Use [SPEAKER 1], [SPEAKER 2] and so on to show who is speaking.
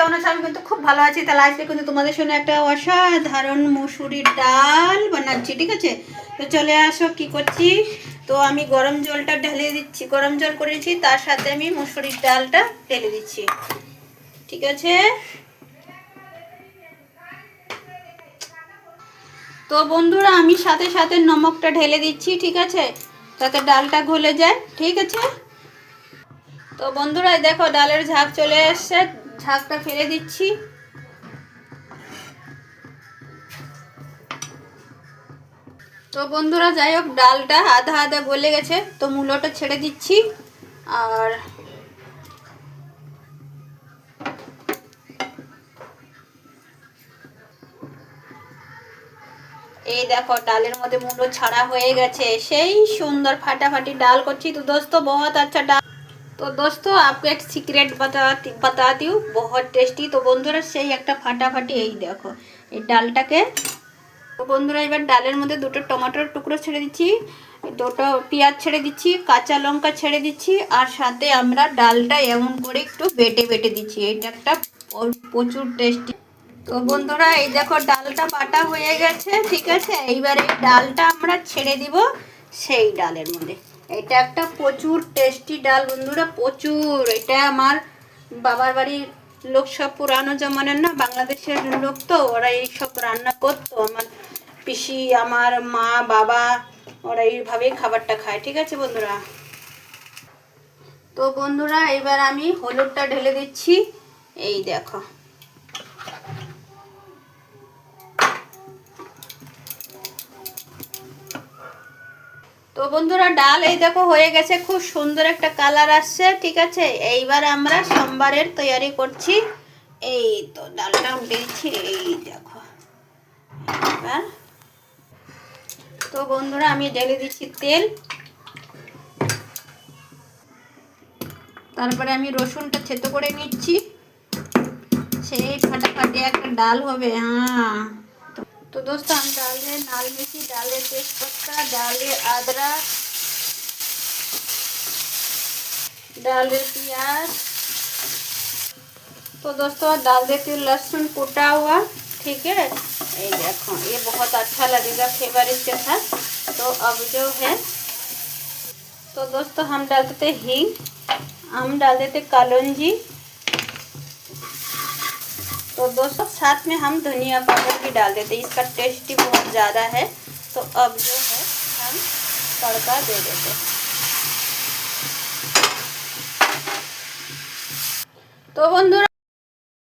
[SPEAKER 1] কেমন আছো? আমি কিন্তু খুব ভালো আছি। তাহলে আজকে কিন্তু তোমাদের সঙ্গে একটা অসাধারণ মুসুরির ডাল বানাচ্ছি, ঠিক আছে? তো চলে আসো কি করছি। তো আমি গরম জলটা ঢেলে দিচ্ছি, গরম জল করেছি, তার সাথে আমি মুসুরির ডালটা ঢেলে দিচ্ছি, ঠিক আছে? তো বন্ধুরা আমি সাথে সাথে নমকটা ঢেলে দিচ্ছি, ঠিক আছে, যাতে ডালটা গলে যায়, ঠিক আছে? তো বন্ধুরা দেখো ডালের ঝাঁক চলে এসছে, ঝাঁকটা ফেলে দিচ্ছি। তো বন্ধুরা যাই হোক, ডালটা আধা আধা গলে গেছে, তো মূলোটা ছেড়ে দিচ্ছি। আর এই দেখো ডালের মধ্যে মূলো ছাড়া হয়ে গেছে, সেই সুন্দর ফাটাফাটি ডাল করছি। তো दोस्तों बहुत अच्छा डाल। तो दोस्तों आपको एक सीक्रेट बताती हूँ, बहुत टेस्टी। तो বন্ধুরা সেই একটা ফাটাফাটি, এই দেখো এই ডালটাকে। তো বন্ধুরা এবার ডালের মধ্যে দুটো টমেটোর টুকরো ছেড়ে দিচ্ছি, দুটো পেঁয়াজ ছেড়ে দিচ্ছি, কাঁচা লঙ্কা ছেড়ে দিচ্ছি, আর সাথে আমরা ডালটা এমন করে একটু বেটে বেটে দিচ্ছি। এটা একটা প্রচুর টেস্টি। তো বন্ধুরা এই দেখো ডালটা বাটা হয়ে গেছে, ঠিক আছে? এইবার এই ডালটা আমরা ছেড়ে দিব সেই ডালের মধ্যে। এটা একটা প্রচুর টেস্টি ডাল বন্ধুরা, প্রচুর। এটা আমার বাবার বাড়ির লোক, সব পুরানো জমানার না, বাংলাদেশের লোক, তো ওরা এই সব রান্না করতো। আমার পিসি, আমার মা, বাবা, ওরা এইভাবেই খাবারটা খায়, ঠিক আছে বন্ধুরা? তো বন্ধুরা এবার আমি হলুদটা ঢেলে দিচ্ছি, এই দেখো। তো বন্ধুরা ডাল এই দেখো হয়ে গেছে, খুব সুন্দর একটা কালার আসছে, ঠিক আছে? এইবার আমরা সোমবারের তৈরি করছি। এই তো ডালটা উঠেছি, এই দেখো। এবার তো বন্ধুরা আমি ঢেলে দিচ্ছি তেল, তারপরে আমি রসুনটা থেতো করে নিচ্ছি। সেই ফাটাফাটি একটা ডাল হবে। हाँ तो दोस्तों हम डाल रहे लाल मिर्ची, डाल रहे तेज पत्ता, डाल रहे अदरक, डाल रहे प्याज। तो दोस्तों डाल देती हूँ लहसुन कूटा हुआ, ठीक है? ये देखो ये बहुत अच्छा लगेगा फ्लेवर इसके साथ। तो अब जो है, तो दोस्तों हम डाल देते हींग, हम डाल देते कलौंजी। तो दोस्तों साथ में हम धनिया पाउडर भी डाल देते हैं, इसका टेस्ट ही बहुत ज़्यादा है। तो अब जो है हम तड़का दे देते हैं। तो बंधुरा